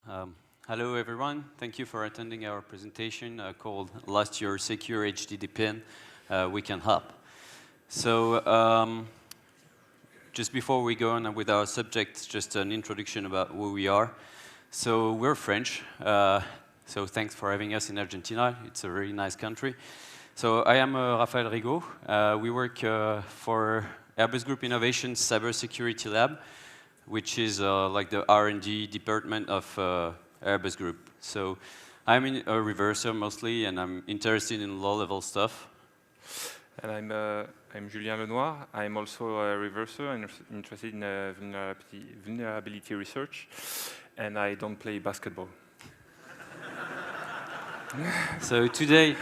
Um, Hello, everyone. Thank you for attending our presentation called Last Year Secure HDD PIN We Can Help. So just before we go on with our subject, just an introduction about who we are. So we're French, so thanks for having us in Argentina. It's a very nice country. So I am Raphaël Rigo. We work for Airbus Group Innovation's Cybersecurity Lab, which is like the R&D department of Airbus Group. So I'm a reverser mostly, and I'm interested in low-level stuff. And I'm Julien Lenoir. I'm also a reverser and interested in vulnerability research, and I don't play basketball. So today,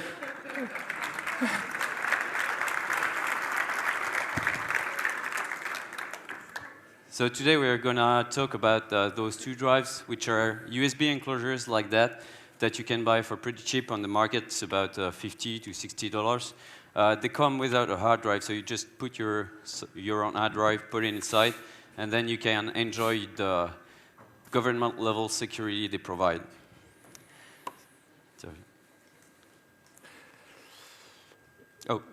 we are going to talk about those two drives, which are USB enclosures like that you can buy for pretty cheap on the market. It's about $50 to $60. They come without a hard drive, so you just put your own hard drive, put it inside, and then you can enjoy the government-level security they provide.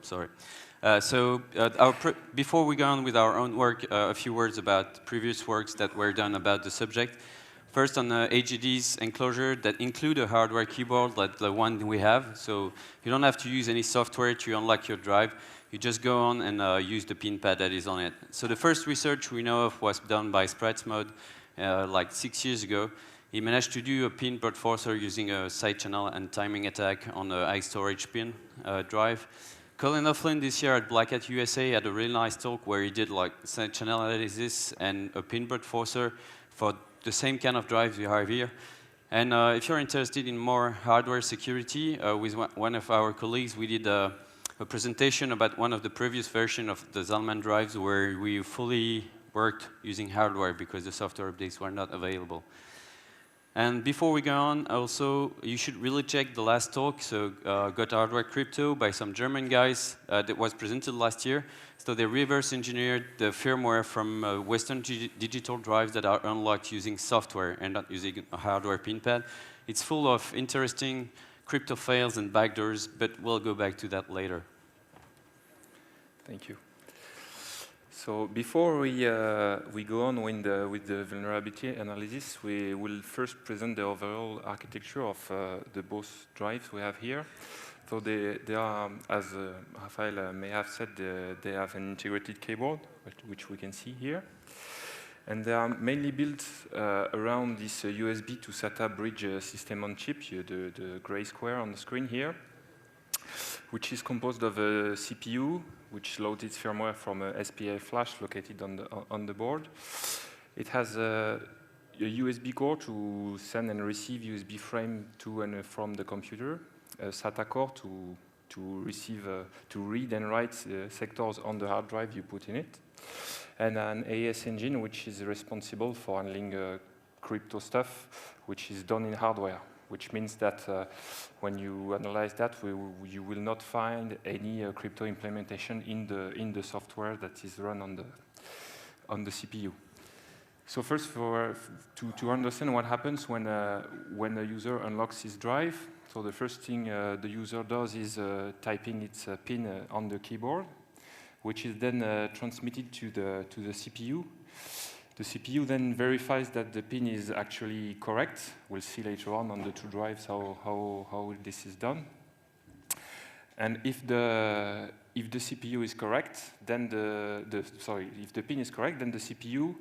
Sorry. Before we go on with our own work, a few words about previous works that were done about the subject. First, on the HDD's enclosure that include a hardware keyboard like the one we have. So you don't have to use any software to unlock your drive. You just go on and use the pin pad that is on it. So the first research we know of was done by Spritzmode like 6 years ago. He managed to do a pin brute forcer using a side channel and timing attack on a high storage pin drive. Colin O'Flynn this year at Black Hat USA had a really nice talk where he did like side channel analysis and a pin brute forcer for the same kind of drives we have here. And if you're interested in more hardware security, with one of our colleagues, we did a presentation about one of the previous versions of the Zalman drives where we fully worked using hardware because the software updates were not available. And before we go on, also, you should really check the last talk. So, Got Hardware Crypto by some German guys that was presented last year. So they reverse engineered the firmware from Western digital drives that are unlocked using software and not using a hardware pin pad. It's full of interesting crypto fails and backdoors, but we'll go back to that later. Thank you. So before we go on with the vulnerability analysis, we will first present the overall architecture of the both drives we have here. So they are, as Raphaël may have said, they have an integrated keyboard, which we can see here. And they are mainly built around this USB to SATA bridge system on chip, the gray square on the screen here, which is composed of a CPU, which loads its firmware from a SPI flash located on the board. It has a USB core to send and receive USB frame to and from the computer, a SATA core to read and write sectors on the hard drive you put in it, and an AES engine which is responsible for handling crypto stuff, which is done in hardware. Which means that when you analyze that, you will not find any crypto implementation in the software that is run on the CPU. So first, to understand what happens when a user unlocks his drive, so the first thing the user does is typing its PIN on the keyboard, which is then transmitted to the CPU. The CPU then verifies that the pin is actually correct. We'll see later on the two drives how this is done. And if the CPU is correct, then if the pin is correct, then the CPU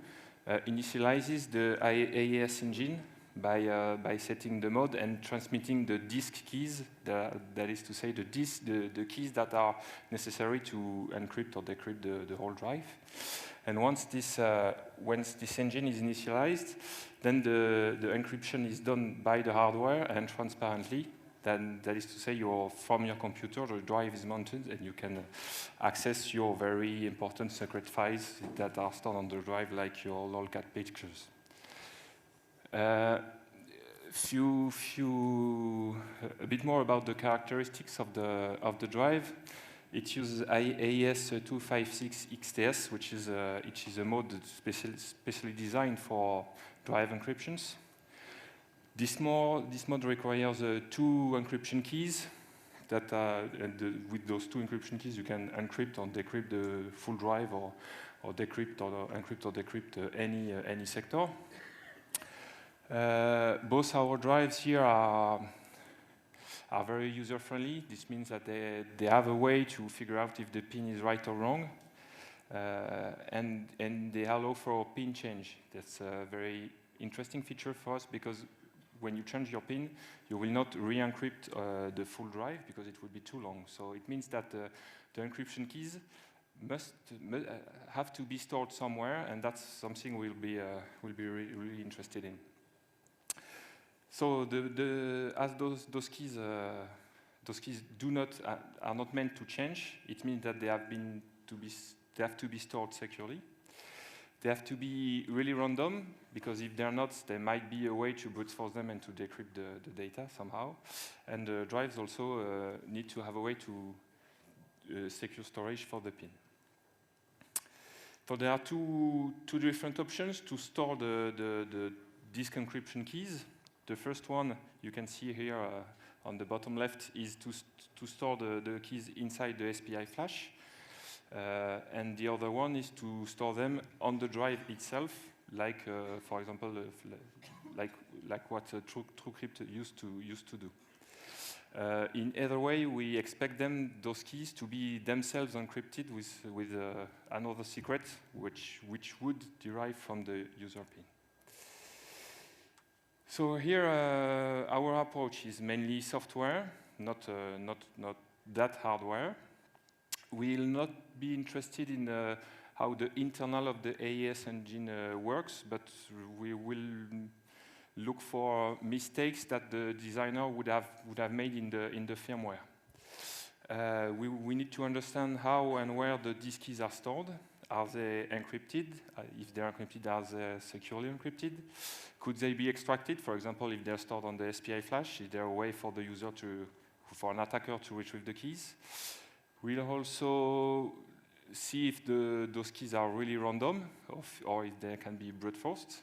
initializes the AES engine by setting the mode and transmitting the disk keys. That is to say, the keys that are necessary to encrypt or decrypt the whole drive. And once this engine is initialized, then the encryption is done by the hardware and transparently. Then that is to say, from your computer, the drive is mounted, and you can access your very important secret files that are stored on the drive, like your lolcat pictures. A bit more about the characteristics of the drive. It uses AES-256XTS, which is a mode specially designed for drive encryptions. This mode requires 2 encryption keys. With those 2 encryption keys, you can encrypt or decrypt the full drive, or decrypt or encrypt or decrypt any sector. Both our drives here are very user-friendly. This means that they have a way to figure out if the pin is right or wrong, and they allow for pin change. That's a very interesting feature for us, because when you change your pin, you will not re-encrypt the full drive, because it would be too long. So it means that the encryption keys must have to be stored somewhere, and that's something we'll be really interested in. So as those keys are not meant to change, it means that they have to be stored securely. They have to be really random, because if they're not, there might be a way to brute force them and to decrypt the data somehow. And the drives also need to have a way to secure storage for the pin. So there are two different options to store the disk encryption keys. The first one you can see here on the bottom left is to store the keys inside the SPI flash. And the other one is to store them on the drive itself, like, for example, like what TrueCrypt used to do. In either way, we expect those keys to be themselves encrypted with another secret, which would derive from the user pin. So here, our approach is mainly software, not that hardware. We'll not be interested in how the internal of the AES engine works, but we will look for mistakes that the designer would have made in the firmware. We need to understand how and where the disk keys are stored. Are they encrypted? If they're encrypted, are they securely encrypted? Could they be extracted? For example, if they're stored on the SPI flash, is there a way for the user for an attacker to retrieve the keys? We'll also see if those keys are really random, or if they can be brute forced.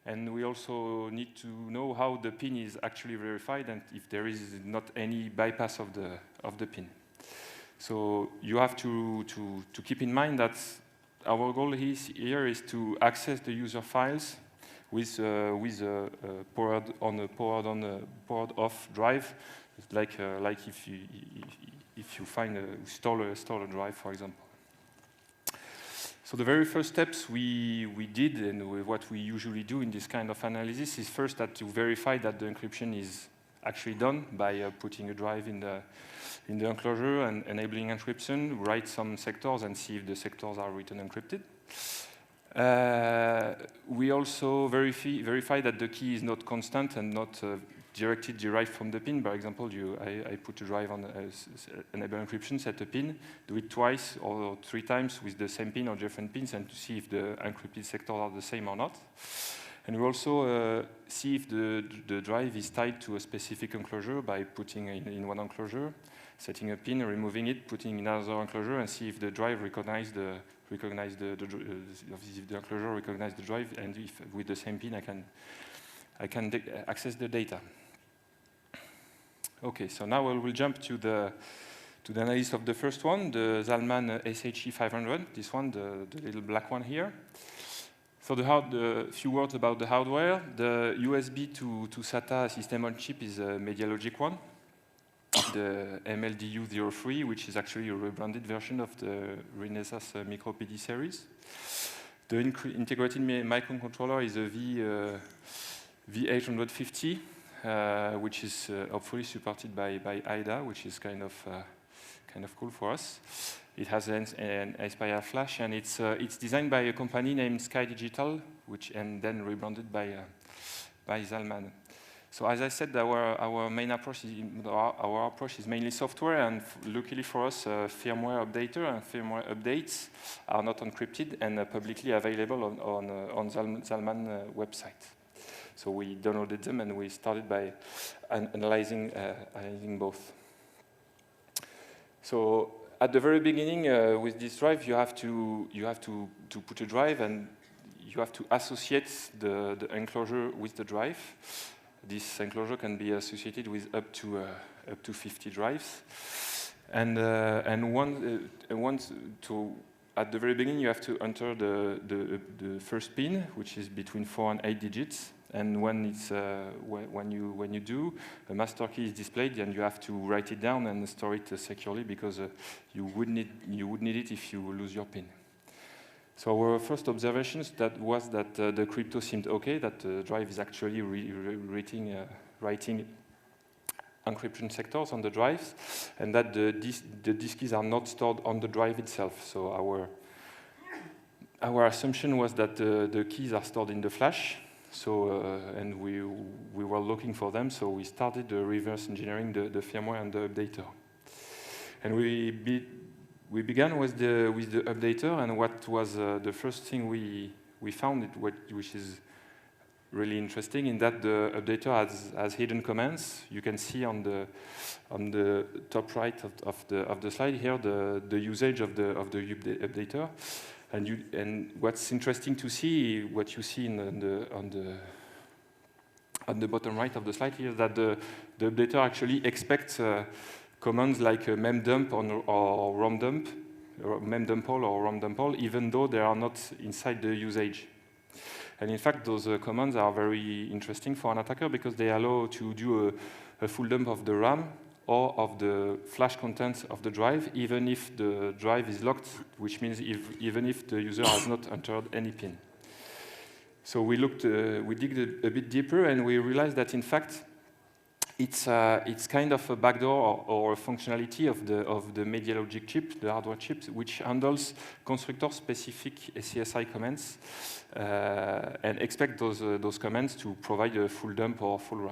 And we also need to know how the pin is actually verified, and if there is not any bypass of the pin. So you have to keep in mind that our goal here is to access the user files with a powered off drive, like if you find install a drive, for example. So the very first steps we did, and what we usually do in this kind of analysis, is first to verify that the encryption is actually done by putting a drive in the enclosure and enabling encryption, write some sectors and see if the sectors are written encrypted. We also verify that the key is not constant and not derived from the pin. For example, I put a drive on enable encryption, set a pin, do it twice or 3 times with the same pin or different pins, and to see if the encrypted sectors are the same or not. And we also see if the drive is tied to a specific enclosure by putting in one enclosure, setting a pin, removing it, putting in another enclosure, and see if the drive recognizes the enclosure recognizes the drive, and if with the same pin I can access the data. Okay, so now we will jump to the analysis of the first one, the Zalman SHE500. This one, the little black one here. So a few words about the hardware. The USB to SATA system on chip is a MediaLogic one. The MLDU03, which is actually a rebranded version of the Renesas MicroPD series. The integrated microcontroller is a V850, which is hopefully supported by IDA, which is kind of cool for us. It has an SPI flash, and it's designed by a company named Sky Digital, and then rebranded by Zalman. So as I said, our main approach is mainly software, and luckily for us, firmware updater and firmware updates are not encrypted and publicly available on Zalman website. So we downloaded them, and we started by analyzing both. So at the very beginning, with this drive, you have to put a drive, and you have to associate the enclosure with the drive. this enclosure can be associated with up to 50 drives. And once at the very beginning, you have to enter the first pin, which is between 4 and 8 digits. And when you do, a master key is displayed, and you have to write it down and store it securely, because you would need it if you lose your pin. So our first observations was that the crypto seemed okay, that the drive is actually writing encryption sectors on the drives, and that the disk keys are not stored on the drive itself. So our assumption was that the keys are stored in the flash. So and we were looking for them. So we started reverse engineering the firmware and the updater. And we began with the updater, and what was the first thing we found, which is really interesting, in that the updater has hidden commands. You can see on the top right of the slide here the usage of the updater, and what's interesting to see, what you see on the bottom right of the slide here, is that the updater actually expects commands like memdump or romdump, or memdumpall or romdumpall, even though they are not inside the usage. And in fact, those commands are very interesting for an attacker, because they allow to do a full dump of the RAM or of the flash contents of the drive, even if the drive is locked, which means even if the user has not entered any pin. So we digged a bit deeper, and we realized that in fact it's kind of a backdoor or a functionality of the media logic chip, the hardware chip, which handles constructor-specific SCSI commands and expect those commands to provide a full dump or full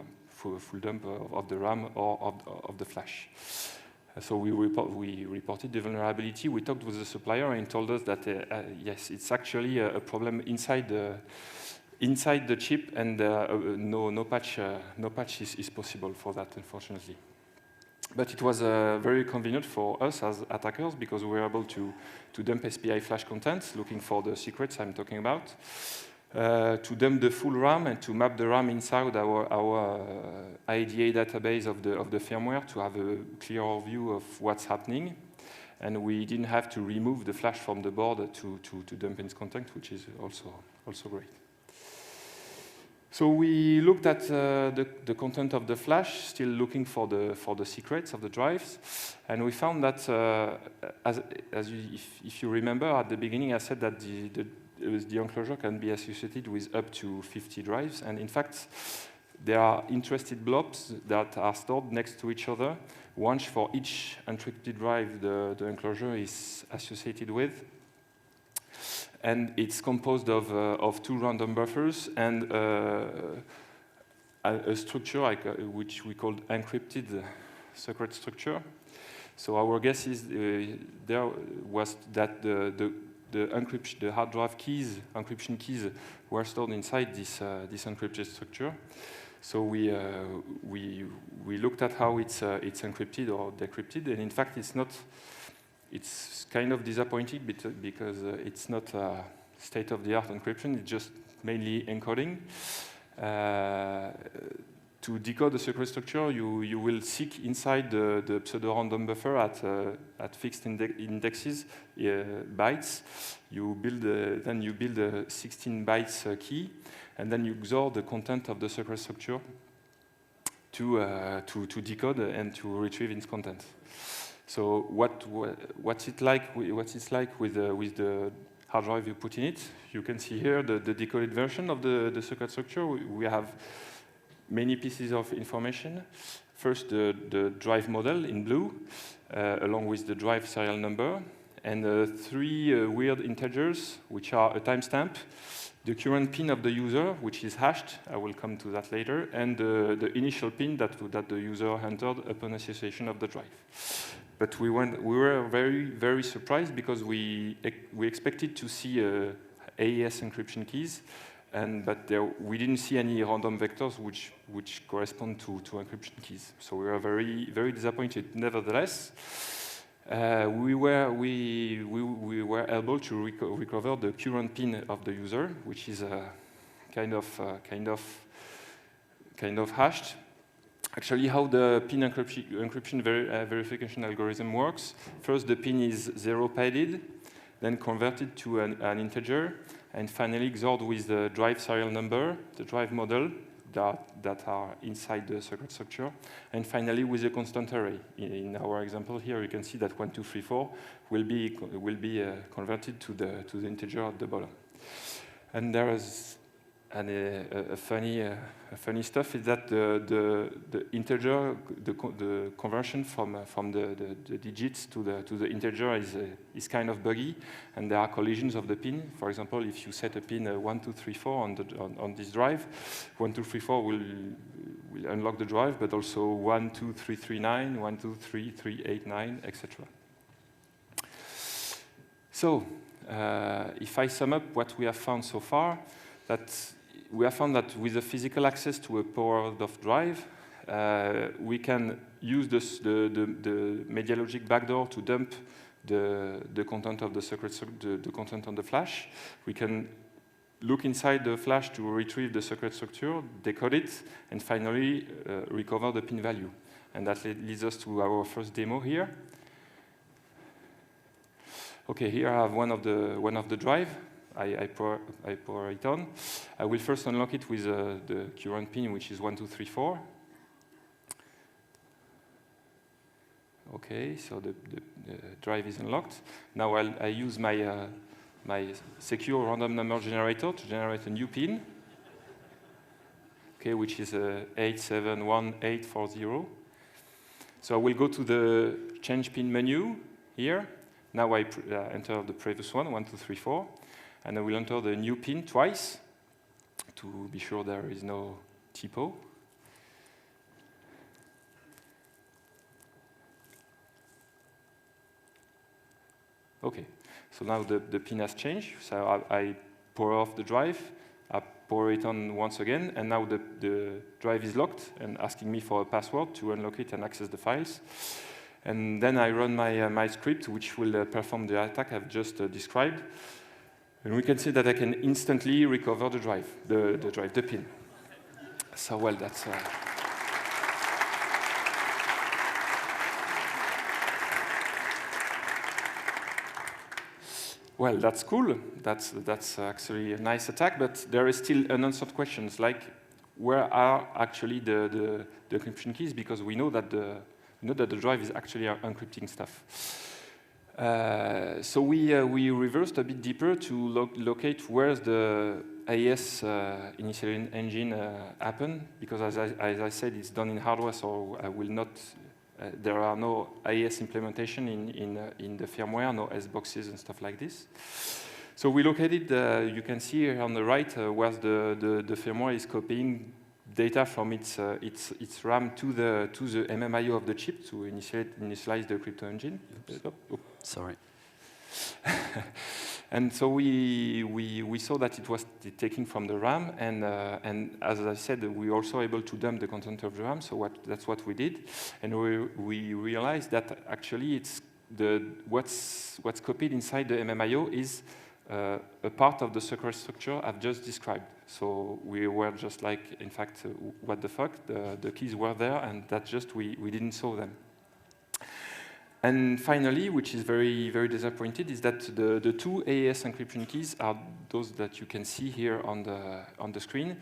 dump of the RAM or of the flash. So we reported the vulnerability. We talked with the supplier, and told us that yes, it's actually a problem inside the chip, and no patch is possible for that, unfortunately. But it was very convenient for us as attackers, because we were able to dump SPI flash contents, looking for the secrets I'm talking about, to dump the full RAM, and to map the RAM inside our IDA database of the firmware, to have a clearer view of what's happening. And we didn't have to remove the flash from the board to dump its content, which is also great. So we looked at the content of the flash, still looking for the secrets of the drives, and we found that, if you remember at the beginning, I said that the enclosure can be associated with up to 50 drives, and in fact, there are interested blobs that are stored next to each other, one for each encrypted drive the enclosure is associated with. And it's composed of 2 random buffers and a structure which we called encrypted secret structure. So our guess is there was that the hard drive keys, encryption keys, were stored inside this encrypted structure. So we looked at how it's encrypted or decrypted, and in fact it's not. It's kind of disappointing because it's not state-of-the-art encryption. It's just mainly encoding. To decode the secret structure, you will seek inside the pseudo-random buffer at fixed indexes, bytes. Then you build a 16 bytes key, and then you XOR the content of the secret structure to decode and to retrieve its content. So what's it like with the hard drive you put in it? You can see here the decoded version of the secret structure. We have many pieces of information. First, the drive model in blue, along with the drive serial number, and 3 weird integers, which are a timestamp, the current pin of the user, which is hashed, I will come to that later, and the initial pin that the user entered upon association of the drive. But we were very, very surprised, because we expected to see AES encryption keys, but we didn't see any random vectors which correspond to encryption keys. So we were very, very disappointed. Nevertheless, we were able to recover the current pin of the user, which is kind of kind of hashed. Actually, how the PIN encryption verification algorithm works: first, the PIN is 0 padded, then converted to an integer, and finally XORed with the drive serial number, the drive model that are inside the secret structure, and finally with a constant array. In our example here, you can see that 1, 2, 3, 4 will be converted to the integer at the bottom. And there is a funny stuff is that the integer, the conversion from the digits to the integer is kind of buggy, and there are collisions of the pin. For example, if you set a pin 1, 2, 3, 4 on this drive, 1, 2, 3, 4 will unlock the drive, but also 1, 2, 3, 3, 9, 1, 2, 3, 3, 8, 9, etc. So, if I sum up what we have found so far, we have found that with the physical access to a powered-off drive, we can use the media logic backdoor to dump the content of the content on the flash. We can look inside the flash to retrieve the secret structure, decode it, and finally recover the pin value. And that leads us to our first demo here. Okay, here I have one of the drive. I pour it on. I will first unlock it with the current pin, which is 1, 2, 3, 4. Okay, so the drive is unlocked. Now I use my secure random number generator to generate a new pin. Okay, which is 871840. So I will go to the change pin menu here. Now I enter the previous one, 1, 2, 3, 4. And I will enter the new pin twice to be sure there is no typo. Okay, so now the pin has changed. So I pour off the drive, I pour it on once again, and now the drive is locked and asking me for a password to unlock it and access the files. And then I run my script, which will perform the attack I've just described. And we can see that I can instantly recover the drive, the pin. So, well, that's... Well, that's cool. That's actually a nice attack, but there is still unanswered questions, like where are actually the encryption keys, because we know that the drive is actually encrypting stuff. So we reversed a bit deeper to locate where's the AES initial engine happen, because as I said, it's done in hardware, so I will not. There are no AES implementation in the firmware, no S boxes and stuff like this. So we located. You can see here on the right where the firmware is copying data from its RAM to the MMIO of the chip to initialize the crypto engine. Oh. Sorry. And so we saw that it was taking from the RAM, and as I said, we were also able to dump the content of the RAM. So that's what we did, and we realized that actually it's what's copied inside the MMIO is a part of the secret structure I've just described. So we were just like, in fact, what the fuck? The keys were there, and that just we didn't saw them. And finally, which is very, very disappointed, is that the two AES encryption keys are those that you can see here on the screen.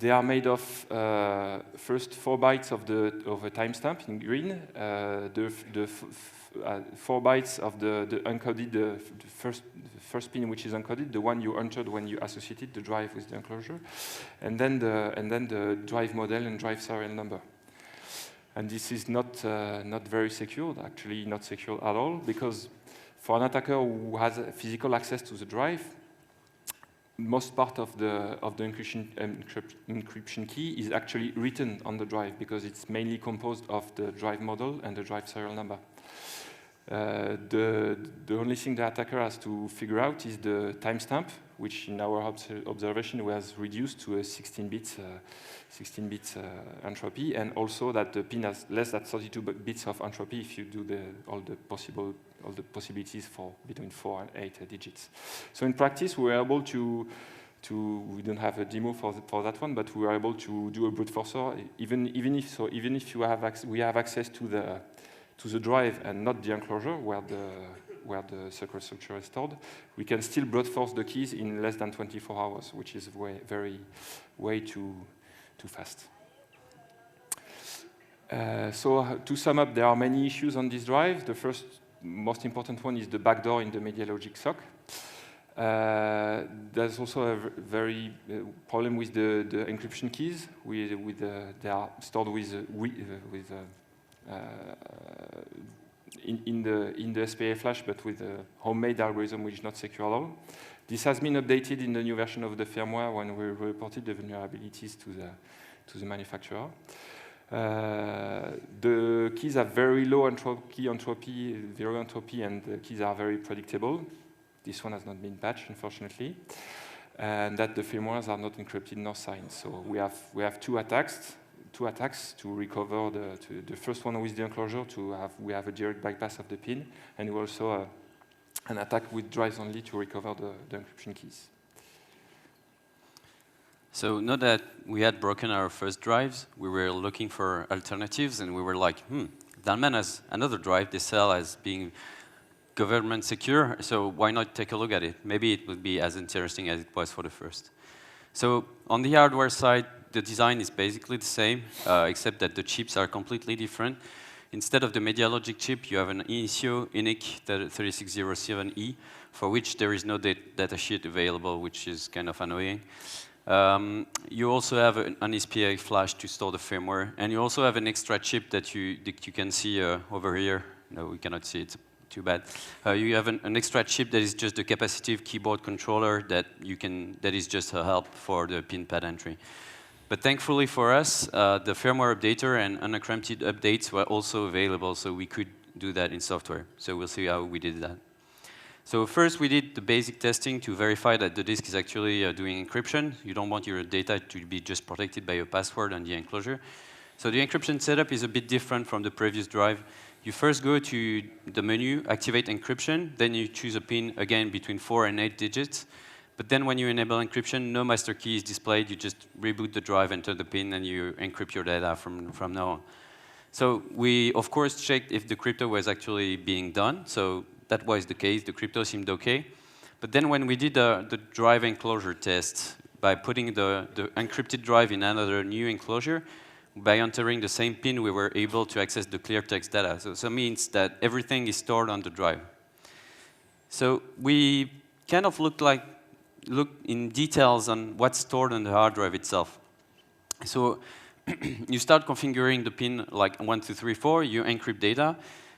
They are made of first 4 bytes of a timestamp in green, 4 bytes of the encoded, the first pin which is encoded, the one you entered when you associated the drive with the enclosure, and then the drive model and drive serial number. And this is not very secure, actually not secure at all, because for an attacker who has physical access to the drive, most part of the encryption key is actually written on the drive, because it's mainly composed of the drive model and the drive serial number. The only thing the attacker has to figure out is the timestamp, which in our observation was reduced to a 16 bits entropy, and also that the pin has less than 32 bits of entropy if you do all the possibilities for between 4 and 8 digits. So in practice, we were able to we don't have a demo for that one, but we were able to do a brute forcer. Even if we have access to the drive and not the enclosure where the secret structure is stored, we can still brute force the keys in less than 24 hours, which is way too fast. So to sum up, there are many issues on this drive. The first most important one is the backdoor in the media logic SOC. There's also a very problem with the encryption keys. They are stored in the SPA flash, but with a homemade algorithm which is not secure at all. This has been updated in the new version of the firmware when we reported the vulnerabilities to the manufacturer. The keys have very low entropy, zero entropy, and the keys are very predictable. This one has not been patched, unfortunately, and that the firmwares are not encrypted nor signed. So we have two attacks to recover the first one with the enclosure. We have a direct bypass of the pin, and we also an attack with drives only to recover the encryption keys. So now that we had broken our first drives, we were looking for alternatives, and we were like, Dalman has another drive they sell as being government secure, so why not take a look at it? Maybe it would be as interesting as it was for the first. So on the hardware side, the design is basically the same, except that the chips are completely different. Instead of the media logic chip, you have an Initio INIC 3607E, for which there is no datasheet available, which is kind of annoying. You also have an SPA flash to store the firmware, and you also have an extra chip that you can see over here. No, we cannot see it. Too bad. You have an extra chip that is just the capacitive keyboard controller that is just a help for the pin pad entry. But thankfully for us, the firmware updater and unencrypted updates were also available, so we could do that in software. So we'll see how we did that. So first, we did the basic testing to verify that the disk is actually doing encryption. You don't want your data to be just protected by a password and the enclosure. So the encryption setup is a bit different from the previous drive. You first go to the menu, activate encryption, then you choose a pin, again, between 4 and 8 digits. But then when you enable encryption, no master key is displayed. You just reboot the drive, enter the pin, and you encrypt your data from now on. So we, of course, checked if the crypto was actually being done. So that was the case. The crypto seemed OK. But then when we did the drive enclosure test, by putting the encrypted drive in another new enclosure, by entering the same pin, we were able to access the clear text data. So it means that everything is stored on the drive. So we kind of look in details on what's stored on the hard drive itself. So you start configuring the pin like 1, 2, 3, 4, you encrypt data.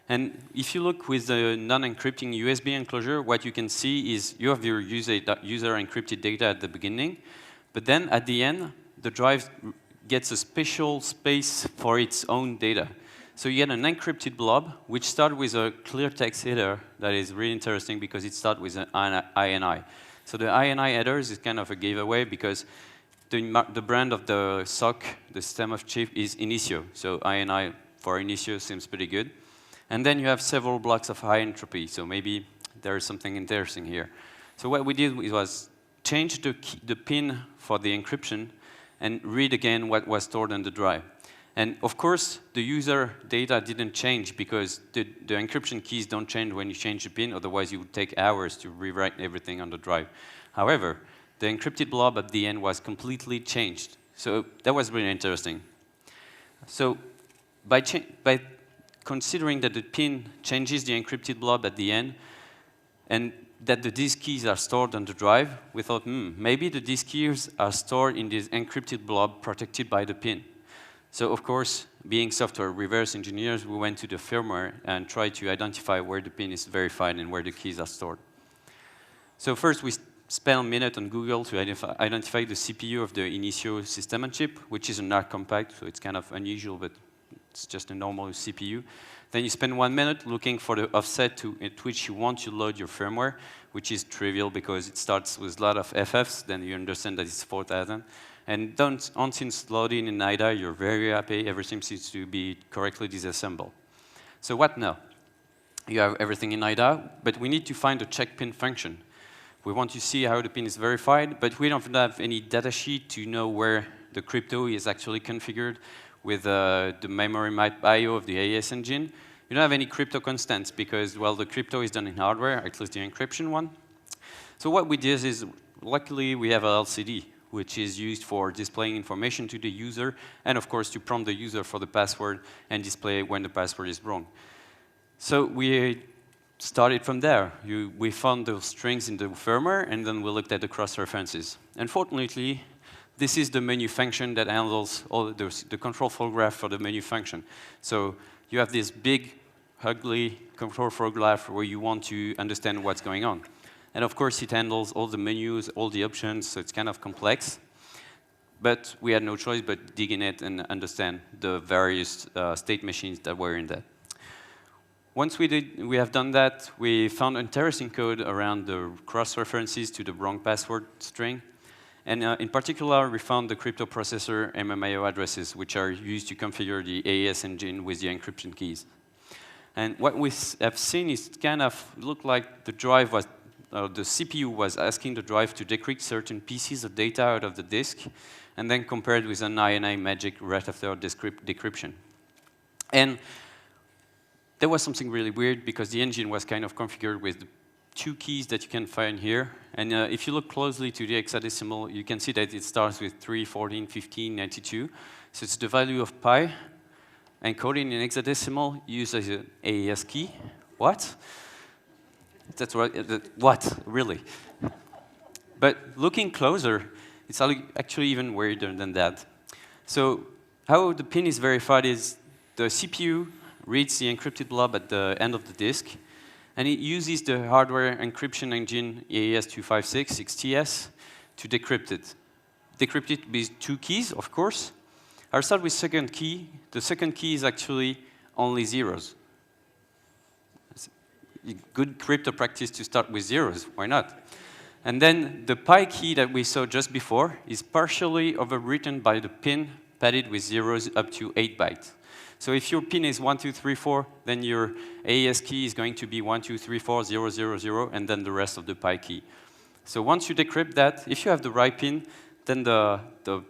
And if you look with the non-encrypting USB enclosure, what you can see is you have your user encrypted data at the beginning. But then at the end, the drive gets a special space for its own data. So you get an encrypted blob, which starts with a clear text header that is really interesting because it starts with an INI. So the INI headers is kind of a giveaway because the brand of the SOC, the system of chip, is Initio. So INI for Initio seems pretty good. And then you have several blocks of high entropy. So maybe there is something interesting here. So what we did was change the pin for the encryption and read again what was stored on the drive. And of course, the user data didn't change because the encryption keys don't change when you change the pin, otherwise it would take hours to rewrite everything on the drive. However, the encrypted blob at the end was completely changed. So that was really interesting. So by considering that the pin changes the encrypted blob at the end, and that the disk keys are stored on the drive, we thought, maybe the disk keys are stored in this encrypted blob protected by the pin. So of course, being software reverse engineers, we went to the firmware and tried to identify where the pin is verified and where the keys are stored. So first, we spent a minute on Google to identify the CPU of the Initio system on chip, which is an ARC compact, so it's kind of unusual, but it's just a normal CPU. Then you spend 1 minute looking for the offset at which you want to load your firmware, which is trivial because it starts with a lot of FFs, then you understand that it's 4,000. And once it's loaded in IDA, you're very happy, everything seems to be correctly disassembled. So what now? You have everything in IDA, but we need to find a check pin function. We want to see how the PIN is verified, but we don't have any data sheet to know where the crypto is actually configured with the memory map IO of the AES engine. You don't have any crypto constants because, well, the crypto is done in hardware, at least the encryption one. So what we did is, luckily, we have a LCD, which is used for displaying information to the user, and of course, to prompt the user for the password and display when the password is wrong. So we started from there. We found those strings in the firmware, and then we looked at the cross-references. Unfortunately, this is the menu function that handles all the control flow graph for the menu function. So you have this big, ugly control flow graph where you want to understand what's going on. And of course, it handles all the menus, all the options, so it's kind of complex. But we had no choice but dig in it and understand the various state machines that were in that. Once we have done that, we found interesting code around the cross-references to the wrong password string. And in particular, we found the crypto processor MMIO addresses, which are used to configure the AES engine with the encryption keys. And what we have seen is kind of looked like the drive was, the CPU was asking the drive to decrypt certain pieces of data out of the disk, and then compared with an INI magic right after decryption. And there was something really weird because the engine was kind of configured with 2 keys that you can find here. And if you look closely to the hexadecimal, you can see that it starts with 3, 14, 15, 92. So it's the value of pi. Encoded in hexadecimal uses an AES key. What? That's right. What? Really? But looking closer, it's actually even weirder than that. So how the PIN is verified is the CPU reads the encrypted blob at the end of the disk, and it uses the hardware encryption engine AES-256 6TS to decrypt it. Decrypt it with 2 keys, of course. I'll start with second key. The second key is actually only zeros. It's a good crypto practice to start with zeros. Why not? And then the pi key that we saw just before is partially overwritten by the PIN padded with zeros up to 8 bytes. So if your PIN is 1, 2, 3, 4, then your AES key is going to be 1, 2, 3, 4, 0, 0, 0, and then the rest of the pi key. So once you decrypt that, if you have the right PIN, then the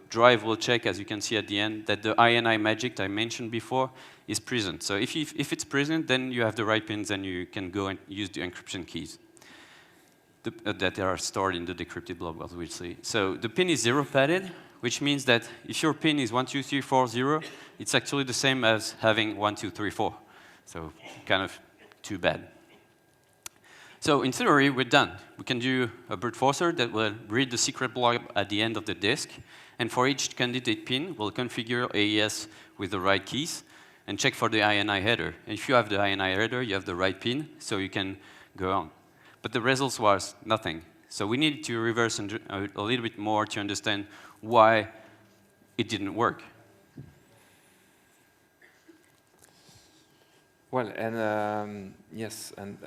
drive will check, as you can see at the end, that the INI magic I mentioned before is present. So if it's present, then you have the right pins, and you can go and use the encryption keys that are stored in the decrypted blob, obviously. So the PIN is 0 padded, which means that if your PIN is 1, 2, 3, 4, 0, it's actually the same as having 1, 2, 3, 4. So kind of too bad. So in theory, we're done. We can do a brute forcer that will read the secret blob at the end of the disk, and for each candidate PIN, we'll configure AES with the right keys and check for the INI header. And if you have the INI header, you have the right PIN, so you can go on. But the results was nothing. So we needed to reverse a little bit more to understand why it didn't work. Well, and yes, and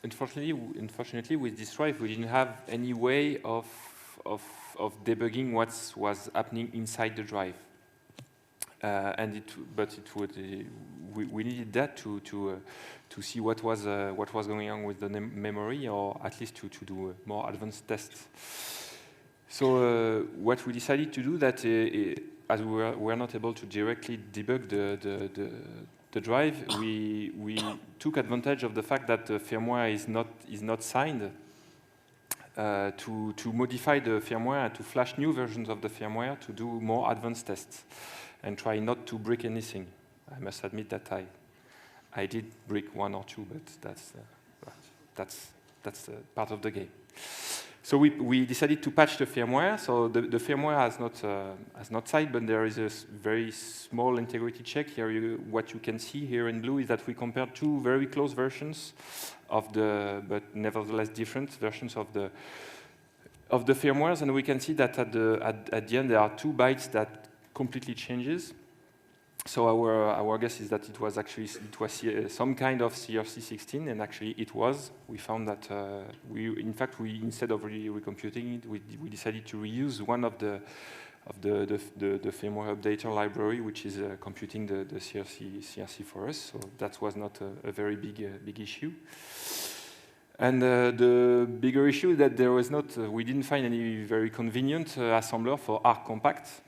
unfortunately, with this drive, we didn't have any way of debugging what was happening inside the drive. We needed that to see what was going on with the memory, or at least to do more advanced tests. So what we decided to do, that as we were not able to directly debug the drive, we took advantage of the fact that the firmware is not signed to modify the firmware and to flash new versions of the firmware to do more advanced tests and try not to break anything. I must admit that I did break 1 or 2, but that's part of the game. So we decided to patch the firmware. So the firmware has not signed, but there is a very small integrity check here. What you can see here in blue is that we compared 2 very close versions of but nevertheless different versions of the firmwares, and we can see that at the end there are 2 bytes that completely changes. So our guess is that it was some kind of CRC16, and actually it was. We found that instead of recomputing it, we decided to reuse one of the firmware updater library, which is computing the CRC for us. So that was not a very big issue. And the bigger issue is that there was not, we didn't find any very convenient assembler for ARC compact.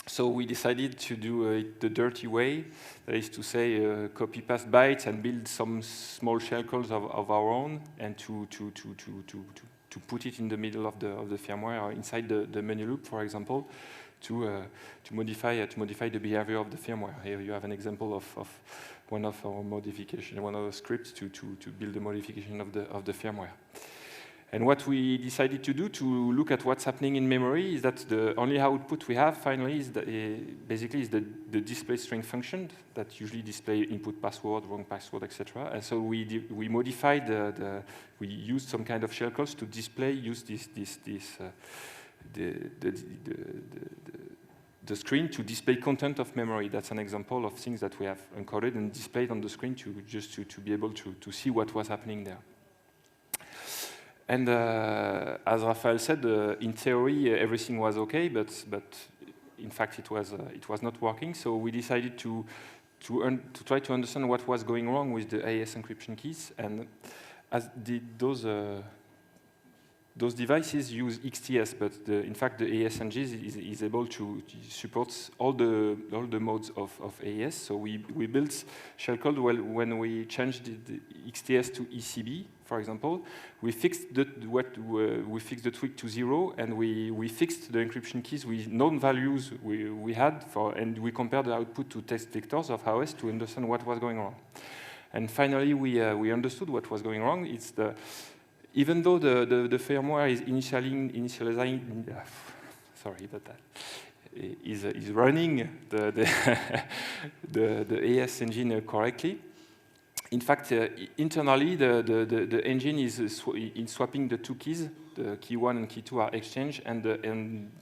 So we decided to do it the dirty way, that is to say, copy past bytes and build some small shellcodes of our own, and to put it in the middle of the firmware or inside the menu loop, for example, to modify the behavior of the firmware. Here you have an example of one of our modification, one of the scripts to build the modification of the firmware. And what we decided to do to look at what's happening in memory is that the only output we have finally is basically the display string function that usually display input password, wrong password, etc. And so we modified we used some kind of shellcodes to display the screen to display content of memory. That's an example of things that we have encoded and displayed on the screen to be able to see what was happening there. And as Raphaël said, in theory everything was okay, but in fact it was not working. So we decided to try to understand what was going wrong with the AES encryption keys, and as those devices use XTS, but in fact the AES engine is able to support all the modes of AES. So we built shellcode when we changed the XTS to ECB, for example. We fixed the tweak to 0, and we fixed the encryption keys with known values we had and we compared the output to test vectors of AOS to understand what was going wrong. And finally, we understood what was going wrong. It's even though the firmware is initializing, sorry about that, is running the AES engine correctly. In fact, internally, the engine is swapping the two keys. The key 1 and key 2 are exchanged, and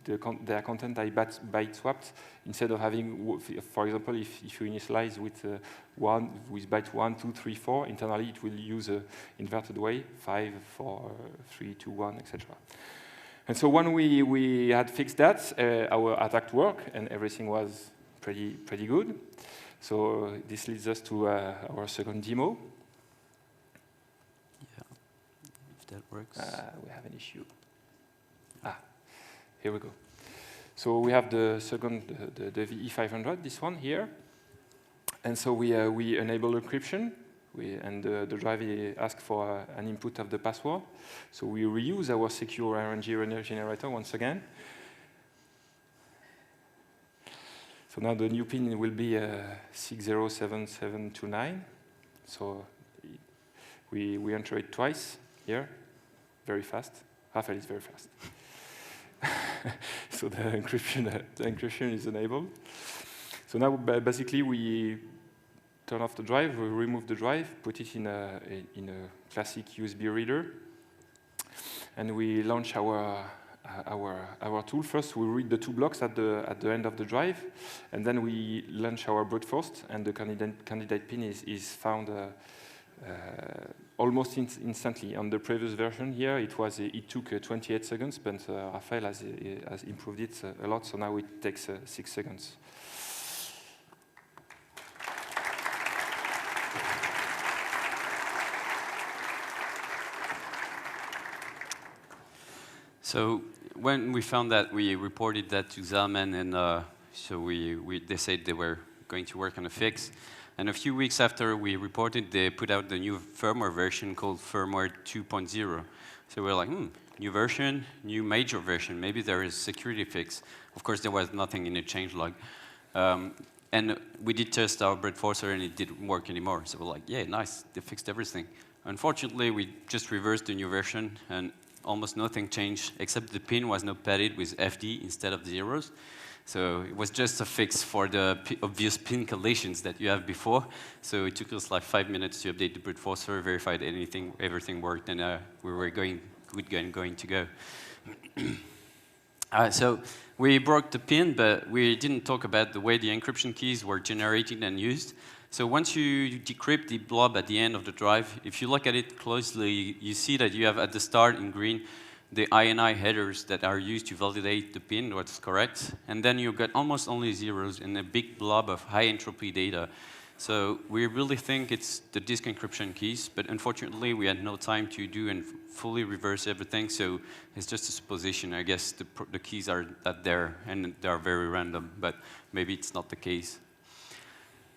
their content are byte swapped. Instead of having, for example, if you initialize with byte 1, 2, 3, 4, internally it will use an inverted way, 5, 4, 3, 2, 1, etc. And so when we had fixed that, our attack worked, and everything was pretty good. So this leads us to our second demo. Yeah, if that works. We have an issue. Here we go. So we have the second, the VE500, this one here. And so we enable encryption, and the drive asks for an input of the password. So we reuse our secure RNG generator once again. So now the new pin will be 607729. So we enter it twice here, very fast. Raphaël is very fast. So the encryption is enabled. So now basically we turn off the drive, we remove the drive, put it in a classic USB reader, and we launch our tool. First, we read the two blocks at the end of the drive, and then we launch our brute force, and the candidate pin is found almost instantly. On the previous version here, it took 28 seconds, but Raphaël has improved it a lot, so now it takes 6 seconds. So when we found that, we reported that to Zalman, and so they said they were going to work on a fix. And a few weeks after we reported, they put out the new firmware version called firmware 2.0. So we're like, new version, new major version, maybe there is a security fix. Of course, there was nothing in the changelog. And we did test our brute forcer, and it didn't work anymore. So we're like, yeah, nice, they fixed everything. Unfortunately, we just reversed the new version, and almost nothing changed, except the pin was now padded with FD instead of zeros. So it was just a fix for the obvious pin collisions that you have before. So it took us like 5 minutes to update the brute forcer, verify that everything worked, and we were going to go. So we broke the pin, but we didn't talk about the way the encryption keys were generated and used. So once you decrypt the blob at the end of the drive, if you look at it closely, you see that you have at the start in green the INI headers that are used to validate the pin, what's correct. And then you got almost only zeros and a big blob of high entropy data. So we really think it's the disk encryption keys, but unfortunately we had no time to do and fully reverse everything, so it's just a supposition. I guess the keys are there, and they are very random, but maybe it's not the case.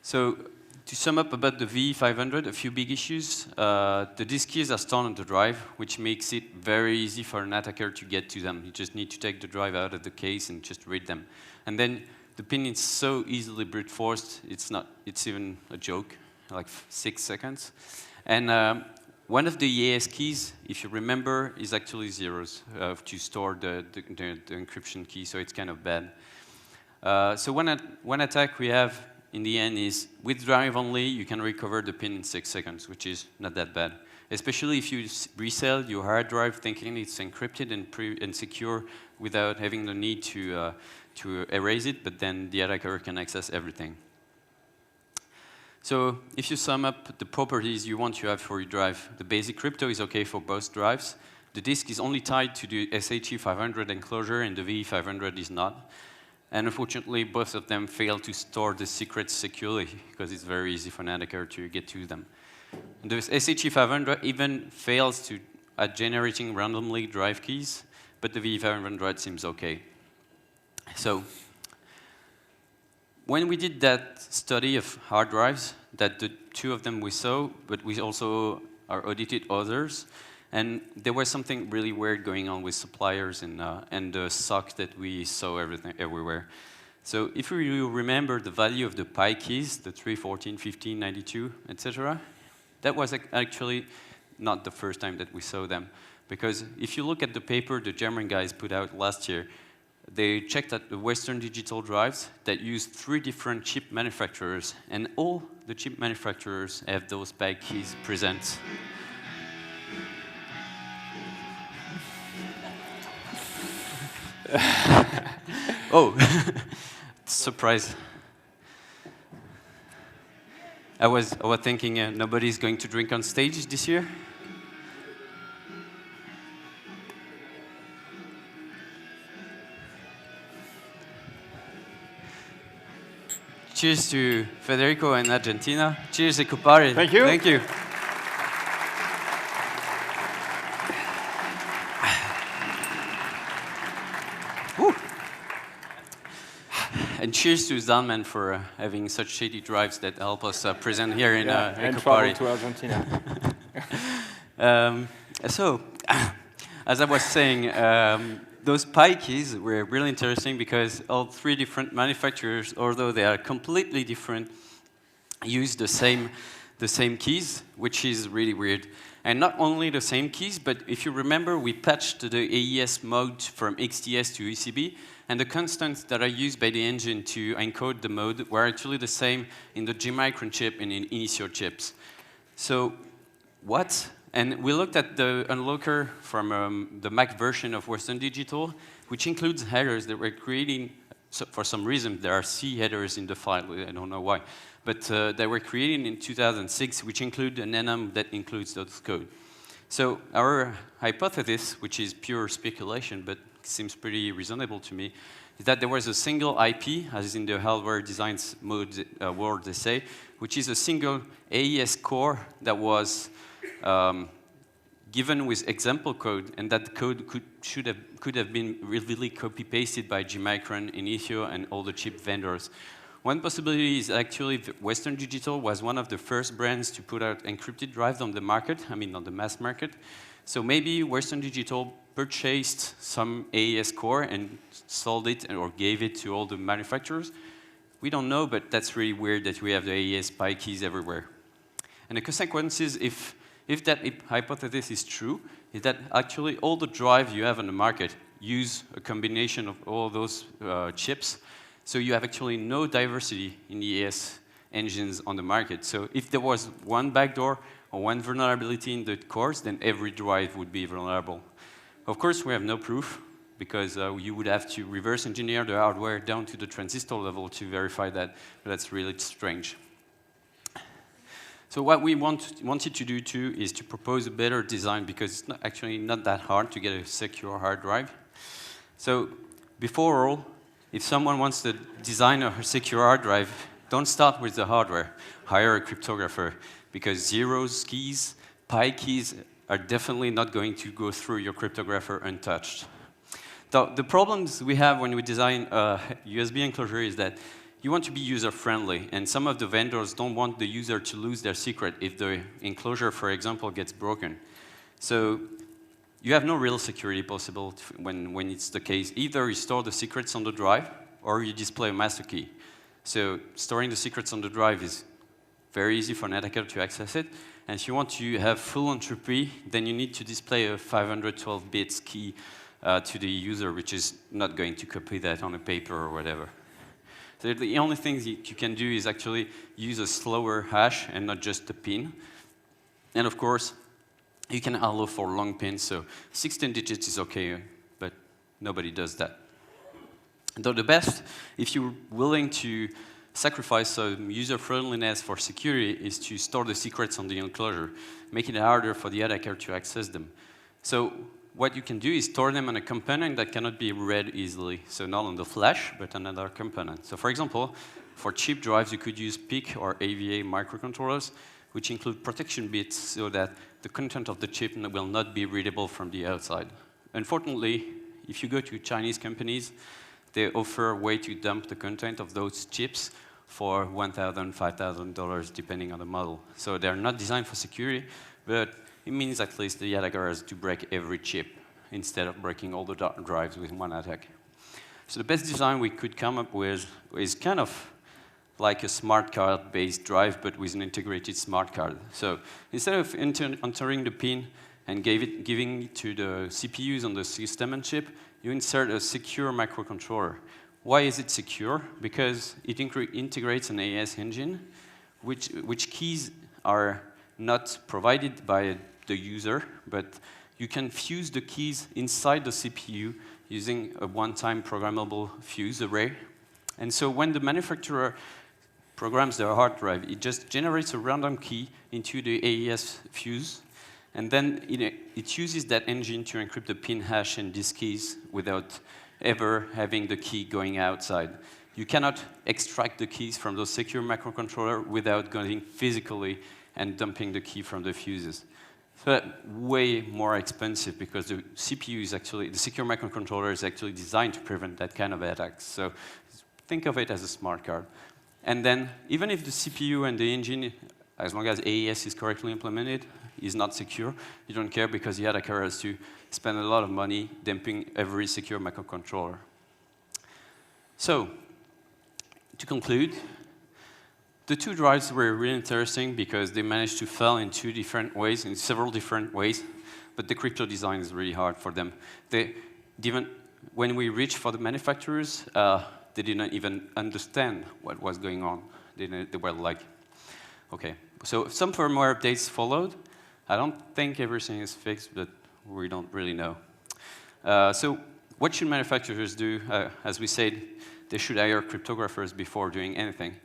So to sum up about the V500, a few big issues. The disk keys are stored on the drive, which makes it very easy for an attacker to get to them. You just need to take the drive out of the case and just read them. And then the pin is so easily brute forced, it's even a joke, like 6 seconds. And one of the EAS keys, if you remember, is actually zeros to store the encryption key, so it's kind of bad. So one attack we have in the end is, with drive only, you can recover the pin in 6 seconds, which is not that bad. Especially if you resell your hard drive thinking it's encrypted and secure without having the need to erase it, but then the attacker can access everything. So if you sum up the properties you want to have for your drive, the basic crypto is okay for both drives. The disk is only tied to the SHE500 enclosure, and the VE500 is not. And unfortunately, both of them fail to store the secrets securely, because it's very easy for an attacker to get to them. And the SHE500 even fails at generating randomly drive keys, but the VE500 seems okay. So when we did that study of hard drives, that the two of them we saw, but we also audited others, and there was something really weird going on with suppliers and the SOC that we saw everywhere. So if you remember the value of the PI keys, the 3, 14, 15, 92, etc., that was actually not the first time that we saw them. Because if you look at the paper the German guys put out last year, they checked at the Western Digital drives that use 3 different chip manufacturers, and all the chip manufacturers have those PI keys present. Oh, surprise. I was thinking nobody's going to drink on stage this year. Cheers to Federico and Argentina. Cheers, Ekoparty. Thank you. Thank you. And cheers to Zalman for having such shady drives that help us present here in and Ekoparty. travel to Argentina. So, as I was saying, those PI keys were really interesting because all 3 different manufacturers, although they are completely different, use the same keys, which is really weird. And not only the same keys, but if you remember, we patched the AES mode from XTS to ECB, and the constants that are used by the engine to encode the mode were actually the same in the G-Micron chip and in Initio chips. So, what? And we looked at the unlocker from the Mac version of Western Digital, which includes headers that were creating, so for some reason, there are C headers in the file, I don't know why, but they were created in 2006, which include an enum that includes those code. So our hypothesis, which is pure speculation, but seems pretty reasonable to me, is that there was a single IP, as in the hardware design mode world they say, which is a single AES core that was given with example code, and that code could have been really copy-pasted by G-Micron, Initio, and all the chip vendors. One possibility is actually Western Digital was one of the first brands to put out encrypted drives on the market, I mean on the mass market. So maybe Western Digital purchased some AES core and sold it or gave it to all the manufacturers. We don't know, but that's really weird that we have the AES PI keys everywhere. And the consequences, if that hypothesis is true, is that actually all the drives you have on the market use a combination of all those chips. So you have actually no diversity in the AES engines on the market. So if there was one backdoor or one vulnerability in the cores, then every drive would be vulnerable. Of course, we have no proof, because you would have to reverse engineer the hardware down to the transistor level to verify that. But that's really strange. So what we wanted to do too is to propose a better design, because it's actually not that hard to get a secure hard drive. So before all, if someone wants to design a secure hard drive, don't start with the hardware. Hire a cryptographer, because zeros keys, pi keys are definitely not going to go through your cryptographer untouched. The problems we have when we design a USB enclosure is that you want to be user-friendly, and some of the vendors don't want the user to lose their secret if the enclosure, for example, gets broken. So you have no real security possible when it's the case. Either you store the secrets on the drive, or you display a master key. So storing the secrets on the drive is very easy for an attacker to access it. And if you want to have full entropy, then you need to display a 512 bits key to the user, which is not going to copy that on a paper or whatever. So the only thing you can do is actually use a slower hash and not just a pin. And of course, you can allow for long pins, so 16 digits is okay, but nobody does that. Though the best, if you're willing to sacrifice some user-friendliness for security, is to store the secrets on the enclosure, make it harder for the attacker to access them. So what you can do is store them on a component that cannot be read easily. So not on the flash, but on another component. So for example, for cheap drives, you could use PIC or AVA microcontrollers, which include protection bits so that the content of the chip will not be readable from the outside. Unfortunately, if you go to Chinese companies, they offer a way to dump the content of those chips for $1,000, $5,000, depending on the model. So they're not designed for security, but it means at least the attacker has to break every chip instead of breaking all the drives with one attack. So the best design we could come up with is kind of like a smart card-based drive, but with an integrated smart card. So instead of entering the pin and giving it to the CPUs on the system and chip, you insert a secure microcontroller. Why is it secure? Because it integrates an AES engine, which keys are not provided by the user, but you can fuse the keys inside the CPU using a one-time programmable fuse array. And so when the manufacturer programs their hard drive, it just generates a random key into the AES fuse, and then it uses that engine to encrypt the pin hash and disk keys without ever having the key going outside. You cannot extract the keys from those secure microcontroller without going physically and dumping the key from the fuses. So that's way more expensive because the CPU is actually, the secure microcontroller is actually designed to prevent that kind of attacks. So think of it as a smart card. And then even if the CPU and the engine, as long as AES is correctly implemented, is not secure, you don't care because the attacker has to spend a lot of money dumping every secure microcontroller. So, to conclude, the two drives were really interesting because they managed to fail in two different ways, in several different ways, but the crypto design is really hard for them. When we reached for the manufacturers, they didn't even understand what was going on. They were like, okay. So some firmware updates followed. I don't think everything is fixed, but we don't really know. So what should manufacturers do? As we said, they should hire cryptographers before doing anything.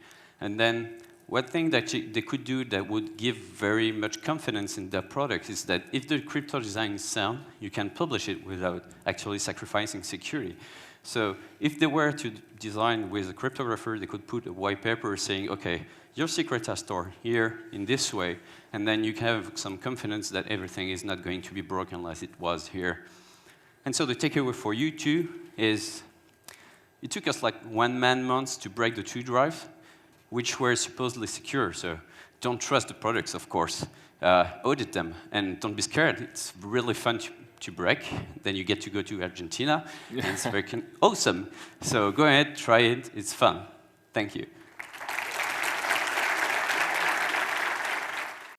And then one thing that they could do that would give very much confidence in their product is that if the crypto design is sound, you can publish it without actually sacrificing security. So if they were to design with a cryptographer, they could put a white paper saying, okay, your secrets are stored here in this way, and then you can have some confidence that everything is not going to be broken unless it was here. And so the takeaway for you two is it took us like 1 man-month to break the two drives, which were supposedly secure. So don't trust the products, of course. Audit them, and don't be scared. It's really fun to break. Then you get to go to Argentina, and it's very awesome. So go ahead, try it. It's fun. Thank you.